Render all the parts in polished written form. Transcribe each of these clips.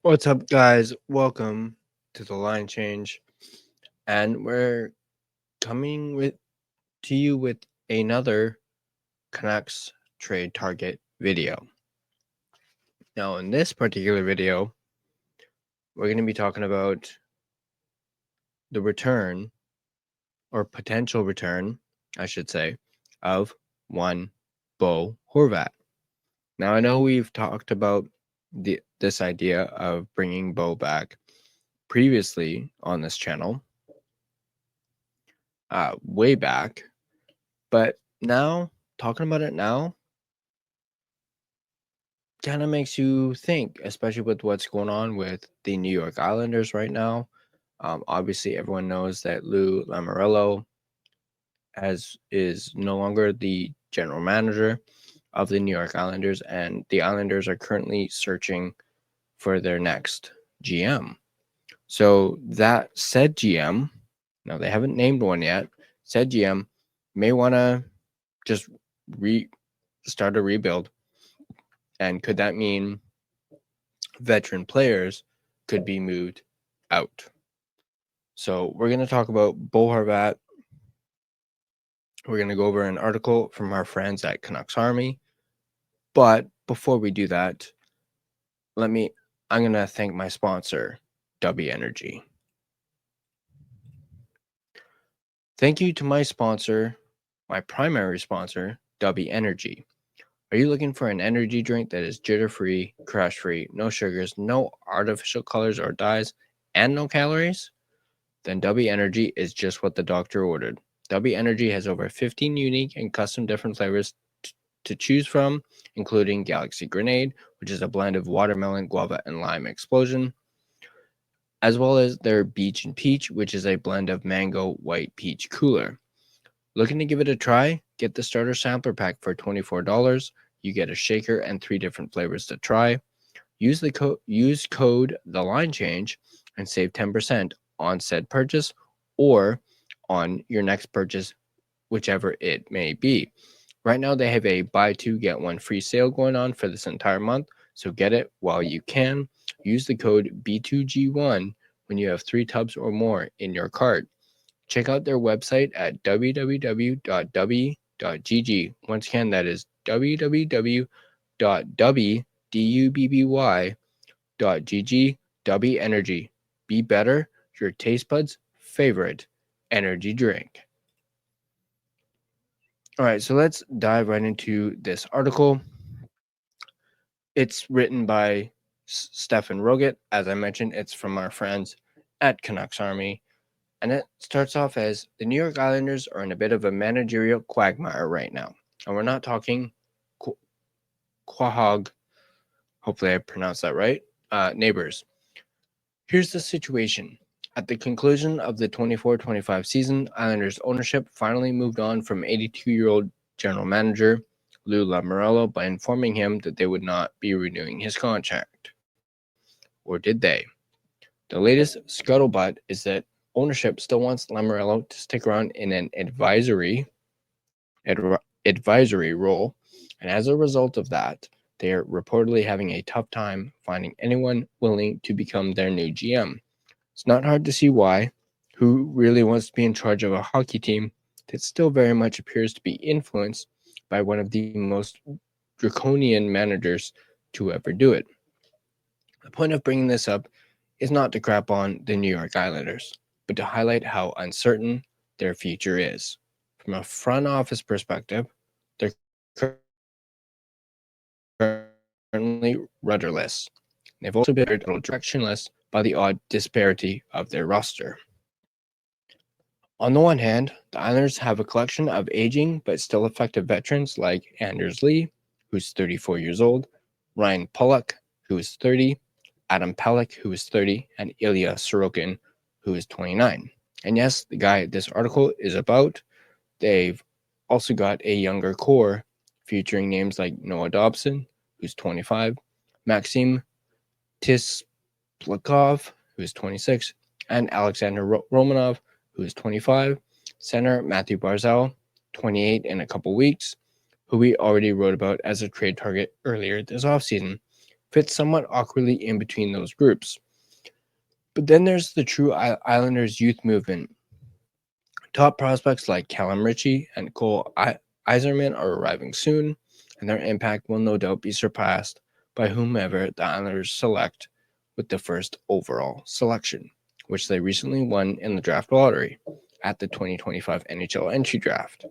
What's up, guys? Welcome to the line change, and we're coming to you with another Canucks trade target video. Now, in this particular video, we're going to be talking about the return or potential return, I should say, of one Bo Horvat. Now, I know we've talked about this idea of bringing Bo back previously on this channel. Way back, but now talking about it now kind of makes you think, especially with what's going on with the New York Islanders right now. Obviously, everyone knows that Lou Lamoriello is no longer the general manager of the New York Islanders, and the Islanders are currently searching for their next GM. So that said GM, now they haven't named one yet, said GM may want to just start a rebuild. And could that mean veteran players could be moved out? So we're going to talk about Bo Horvat. We're going to go over an article from our friends at Canucks Army. But before we do that, I'm going to thank my sponsor, W Energy. Thank you to my sponsor, my primary sponsor, W Energy. Are you looking for an energy drink that is jitter-free, crash-free, no sugars, no artificial colors or dyes, and no calories? Then W Energy is just what the doctor ordered. W Energy has over 15 unique and custom different flavors to choose from, including Galaxy Grenade, which is a blend of watermelon, guava, and lime explosion, as well as their Beach and Peach, which is a blend of mango, white peach cooler. Looking to give it a try? Get the starter sampler pack for $24. You get a shaker and 3 different flavors to try. Use code the line change and save 10% on said purchase or on your next purchase, whichever it may be. Right now they have a buy 2 get 1 free sale going on for this entire month, so get it while you can. Use the code B2G1 when you have 3 tubs or more in your cart. Check out their website at www.w.gg. Once again, that is www.w.gg. W Energy. Be better, your taste buds' favorite energy drink. All right, so let's dive right into this article. It's written by Stefan Roget. As I mentioned, it's from our friends at Canucks Army. And it starts off as the New York Islanders are in a bit of a managerial quagmire right now. And we're not talking quahog, hopefully I pronounced that right, neighbors. Here's the situation. At the conclusion of the 24-25 season, Islanders ownership finally moved on from 82-year-old general manager Lou Lamoriello by informing him that they would not be renewing his contract. Or did they? The latest scuttlebutt is that ownership still wants Lamoriello to stick around in an advisory role, and as a result of that, they are reportedly having a tough time finding anyone willing to become their new GM. It's not hard to see why. Who really wants to be in charge of a hockey team that still very much appears to be influenced by one of the most draconian managers to ever do it? The point of bringing this up is not to crap on the New York Islanders, but to highlight how uncertain their future is. From a front office perspective, they're currently rudderless. They've also been directionless by the odd disparity of their roster. On the one hand, the Islanders have a collection of aging but still effective veterans like Anders Lee, who's 34 years old, Ryan Pulock, who is 30, Adam Pelech, who is 30, and Ilya Sorokin, who is 29. And yes, the guy this article is about. They've also got a younger core featuring names like Noah Dobson, who's 25, Maxim Tisplikov, who is 26, and Alexander Romanov, who is 25, center Matthew Barzal, 28 in a couple weeks, who we already wrote about as a trade target earlier this offseason. fits somewhat awkwardly in between those groups. But then there's the true Islanders youth movement. Top prospects like Callum Ritchie and Cole Iserman are arriving soon, and their impact will no doubt be surpassed by whomever the Islanders select with the first overall selection, which they recently won in the draft lottery at the 2025 NHL entry draft.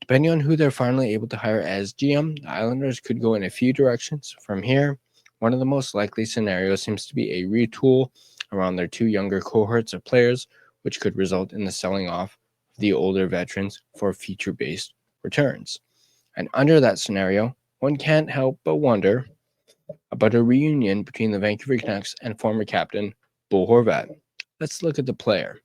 Depending on who they're finally able to hire as GM, the Islanders could go in a few directions from here. One of the most likely scenarios seems to be a retool around their two younger cohorts of players, which could result in the selling off of the older veterans for future-based returns. And under that scenario, one can't help but wonder about a reunion between the Vancouver Canucks and former captain Bo Horvat. Let's look at the player.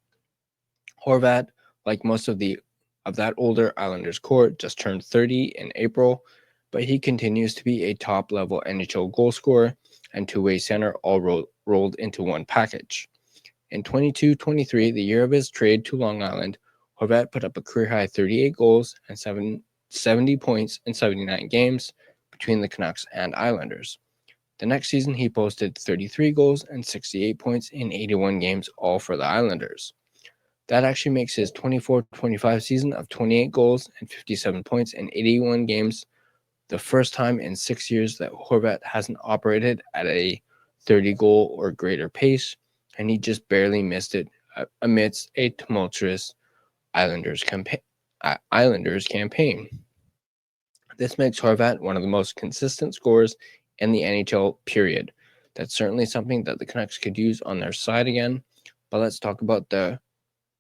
Horvat, like most of that older Islanders core, just turned 30 in April, but he continues to be a top-level NHL goal scorer and two-way center all rolled into one package. In 22-23, the year of his trade to Long Island, Horvat put up a career-high 38 goals and 70 points in 79 games between the Canucks and Islanders. The next season, he posted 33 goals and 68 points in 81 games, all for the Islanders. That actually makes his 24-25 season of 28 goals and 57 points in 81 games the first time in 6 years that Horvat hasn't operated at a 30-goal or greater pace, and he just barely missed it amidst a tumultuous Islanders campaign. This makes Horvat one of the most consistent scorers in the NHL, period. That's certainly something that the Canucks could use on their side again, but let's talk about the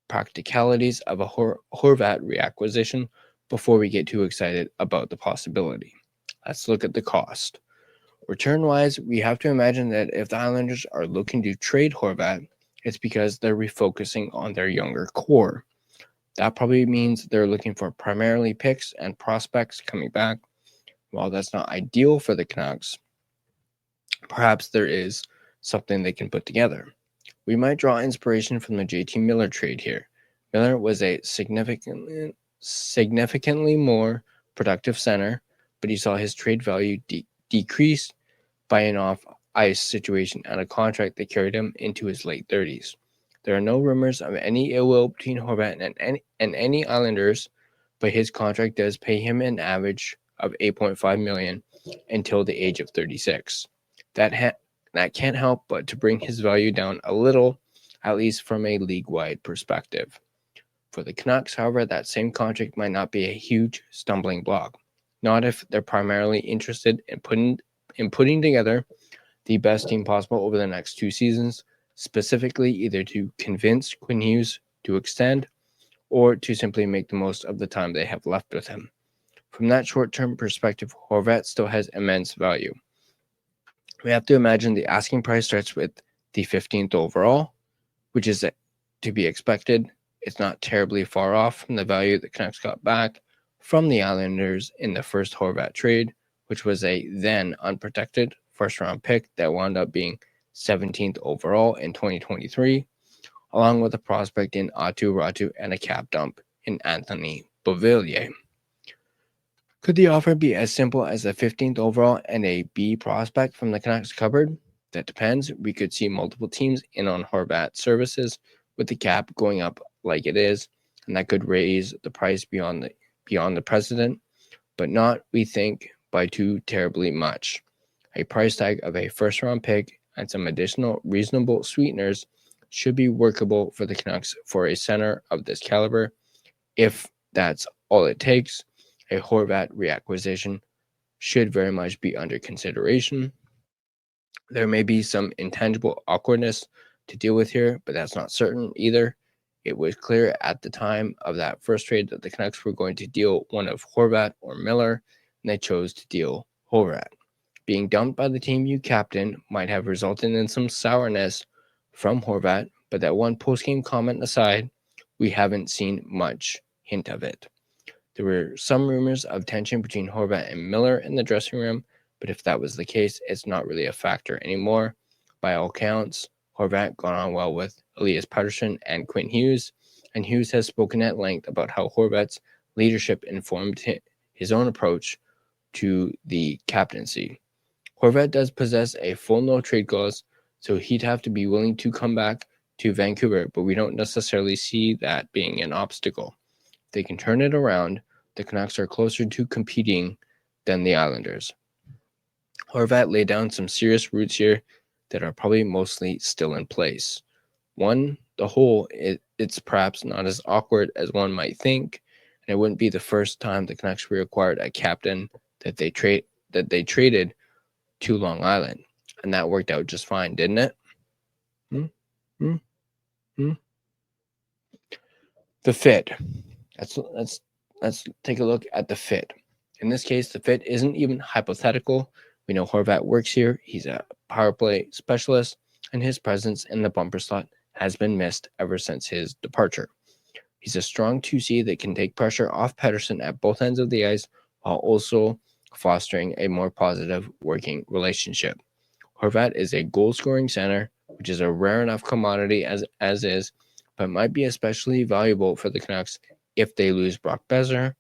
practicalities of a Horvat reacquisition before we get too excited about the possibility. Let's look at the cost. Return-wise, we have to imagine that if the Islanders are looking to trade Horvat, it's because they're refocusing on their younger core. That probably means they're looking for primarily picks and prospects coming back. While that's not ideal for the Canucks, perhaps there is something they can put together. We might draw inspiration from the JT Miller trade here. Miller was a significantly more productive center, but he saw his trade value decrease by an off-ice situation and a contract that carried him into his late 30s. There are no rumors of any ill will between Horvat and any Islanders, but his contract does pay him an average of $8.5 million until the age of 36. That can't help but to bring his value down a little, at least from a league-wide perspective. For the Canucks, however, that same contract might not be a huge stumbling block. Not if they're primarily interested in putting together the best team possible over the next 2 seasons, specifically either to convince Quinn Hughes to extend or to simply make the most of the time they have left with him. From that short-term perspective, Horvat still has immense value. We have to imagine the asking price starts with the 15th overall, which is to be expected. It's not terribly far off from the value the Canucks got back from the Islanders in the first Horvat trade, which was a then unprotected first-round pick that wound up being 17th overall in 2023, along with a prospect in Aatu Räty and a cap dump in Anthony Beauvillier. Could the offer be as simple as a 15th overall and a B prospect from the Canucks cupboard? That depends. We could see multiple teams in on Horvat services with the cap going up like it is, and that could raise the price beyond the precedent, but not, we think, by too terribly much. A price tag of a first-round pick and some additional reasonable sweeteners should be workable for the Canucks for a center of this caliber. If that's all it takes, a Horvat reacquisition should very much be under consideration. There may be some intangible awkwardness to deal with here, but that's not certain either. It was clear at the time of that first trade that the Canucks were going to deal one of Horvat or Miller, and they chose to deal Horvat. Being dumped by the team you captain might have resulted in some sourness from Horvat, but that one post-game comment aside, we haven't seen much hint of it. There were some rumors of tension between Horvat and Miller in the dressing room, but if that was the case, it's not really a factor anymore. By all counts, Horvat got on well with Elias Pettersson and Quinn Hughes, and Hughes has spoken at length about how Horvat's leadership informed his own approach to the captaincy. Horvat does possess a full no-trade clause, so he'd have to be willing to come back to Vancouver, but we don't necessarily see that being an obstacle. If they can turn it around, the Canucks are closer to competing than the Islanders. Horvat laid down some serious roots here that are probably mostly still in place. One, the whole, it's perhaps not as awkward as one might think, and it wouldn't be the first time the Canucks reacquired a captain that they traded to Long Island, and that worked out just fine, didn't it? The fit. Let's take a look at the fit. In this case, the fit isn't even hypothetical. We know Horvat works here. He's a power play specialist, and his presence in the bumper slot has been missed ever since his departure. He's a strong 2C that can take pressure off Pettersson at both ends of the ice while also fostering a more positive working relationship. Horvat is a goal-scoring center, which is a rare enough commodity as is, but might be especially valuable for the Canucks if they lose Brock Besser,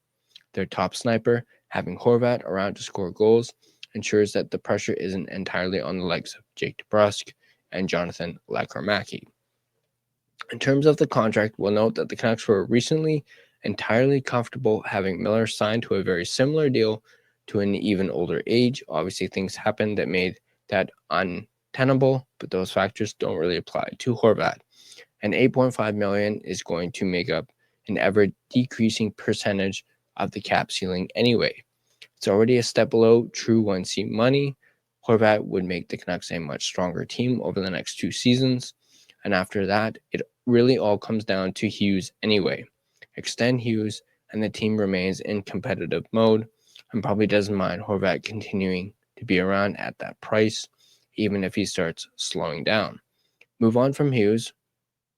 their top sniper. Having Horvat around to score goals ensures that the pressure isn't entirely on the legs of Jake DeBrusk and Jonathan Lekkerimäki. In terms of the contract, we'll note that the Canucks were recently entirely comfortable having Miller signed to a very similar deal to an even older age. Obviously, things happened that made that untenable, but those factors don't really apply to Horvat. And $8.5 million is going to make up an ever-decreasing percentage of the cap ceiling anyway. It's already a step below true 1C money. Horvat would make the Canucks a much stronger team over the next 2 seasons. And after that, it really all comes down to Hughes anyway. Extend Hughes, and the team remains in competitive mode and probably doesn't mind Horvat continuing to be around at that price, even if he starts slowing down. Move on from Hughes,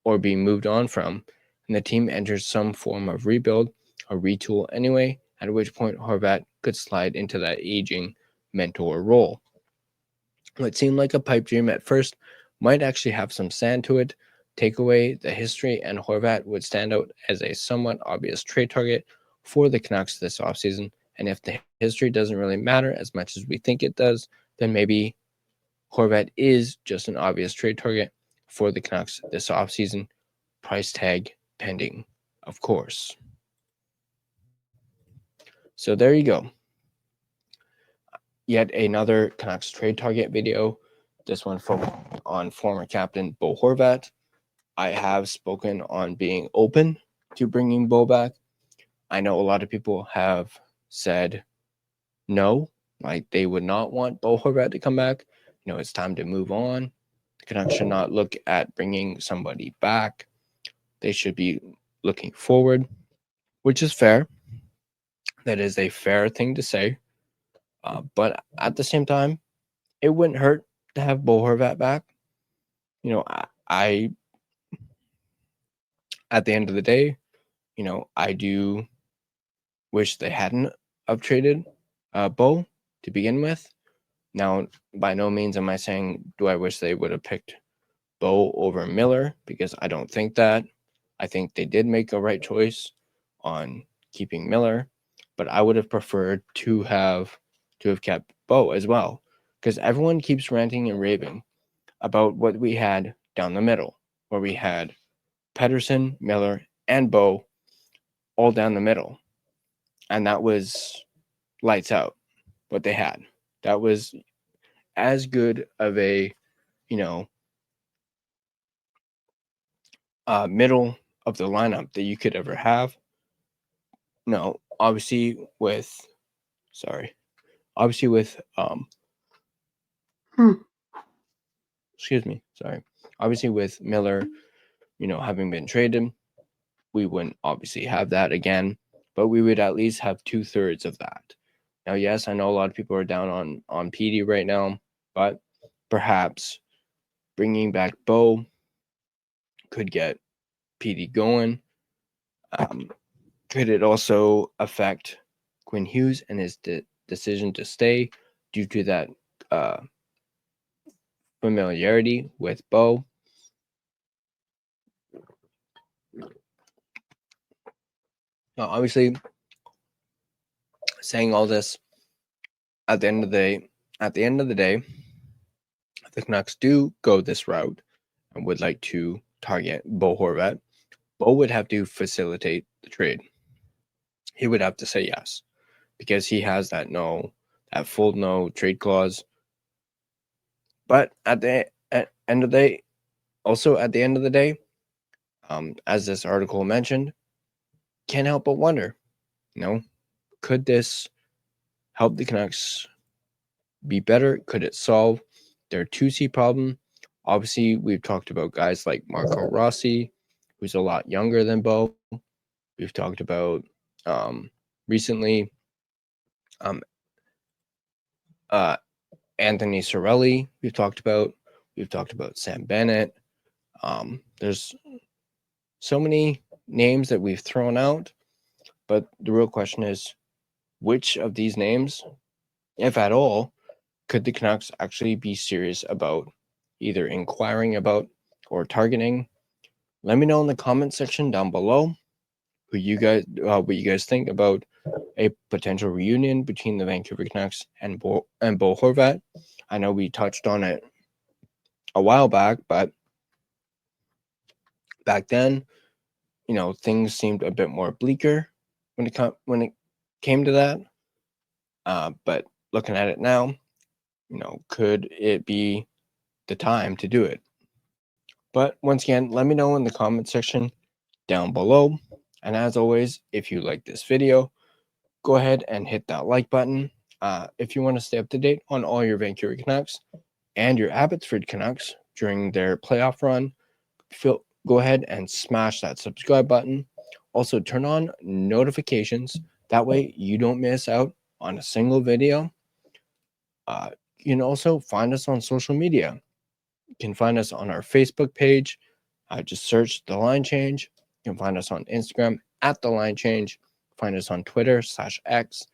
or be moved on from, and the team enters some form of rebuild or retool anyway, at which point Horvat could slide into that aging mentor role. What seemed like a pipe dream at first might actually have some sand to it. Take away the history, and Horvat would stand out as a somewhat obvious trade target for the Canucks this offseason. And if the history doesn't really matter as much as we think it does, then maybe Horvat is just an obvious trade target for the Canucks this offseason. Price tag pending, of course. So there you go. Yet another Canucks trade target video. This one focused on former captain Bo Horvat. I have spoken on being open to bringing Bo back. I know a lot of people have said no, like they would not want Bo Horvat to come back. You know, it's time to move on. The Canucks should not look at bringing somebody back. They should be looking forward, which is fair. That is a fair thing to say. But at the same time, it wouldn't hurt to have Bo Horvat back. You know, I at the end of the day, you know, I do wish they hadn't have traded Bo to begin with. Now, by no means am I saying do I wish they would have picked Bo over Miller, because I don't think that. I think they did make a right choice on keeping Miller, but I would have preferred to have kept Bo as well, because everyone keeps ranting and raving about what we had down the middle, where we had Pettersson, Miller, and Bo all down the middle, and that was lights out what they had. That was as good of a, you know, middle of the lineup that you could ever have. No, obviously with obviously with Miller, you know, having been traded, we wouldn't obviously have that again, but we would at least have 2/3 of that. Now, yes, I know a lot of people are down on PD right now, but perhaps bringing back Bo could get PD going. Could it also affect Quinn Hughes and his decision to stay due to that familiarity with Bo? Now, obviously, saying all this, at the end of the day, at the end of the day, if the Canucks do go this route and would like to target Bo Horvat, Bo would have to facilitate the trade. He would have to say yes because he has that full no trade clause. But at the end of the day, as this article mentioned, can't help but wonder, could this help the Canucks be better? Could it solve their 2C problem? Obviously, we've talked about guys like Marco Rossi, who's a lot younger than Bo. We've talked about recently Anthony Cirelli. We've talked about Sam Bennett. There's so many names that we've thrown out, but the real question is, which of these names, if at all, could the Canucks actually be serious about either inquiring about or targeting? Let me know in the comment section down below what you guys think about a potential reunion between the Vancouver Canucks and Bo Horvat. I know we touched on it a while back, but back then, things seemed a bit more bleaker when it came to that. But looking at it now, could it be the time to do it? But once again, let me know in the comment section down below. And as always, if you like this video, go ahead and hit that like button. If you want to stay up to date on all your Vancouver Canucks and your Abbotsford Canucks during their playoff run, go ahead and smash that subscribe button. Also, turn on notifications. That way you don't miss out on a single video. You can also find us on social media. You can find us on our Facebook page. Just search The Line Change. You can find us on Instagram at The Line Change. Find us on Twitter /X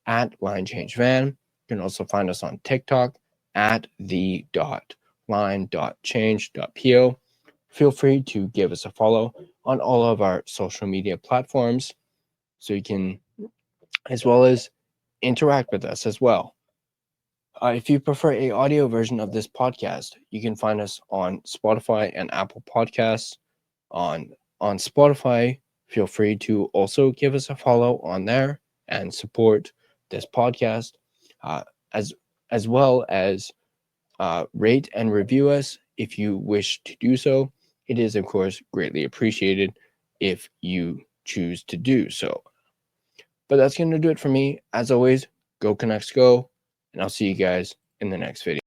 at LineChangeVan. You can also find us on TikTok at the.line.change.po. Feel free to give us a follow on all of our social media platforms so you can, as well as interact with us as well. If you prefer a audio version of this podcast, you can find us on Spotify and Apple Podcasts. On Spotify, feel free to also give us a follow on there and support this podcast, as well as rate and review us if you wish to do so. It is, of course, greatly appreciated if you choose to do so. But that's going to do it for me. As always, go Canucks go, and I'll see you guys in the next video.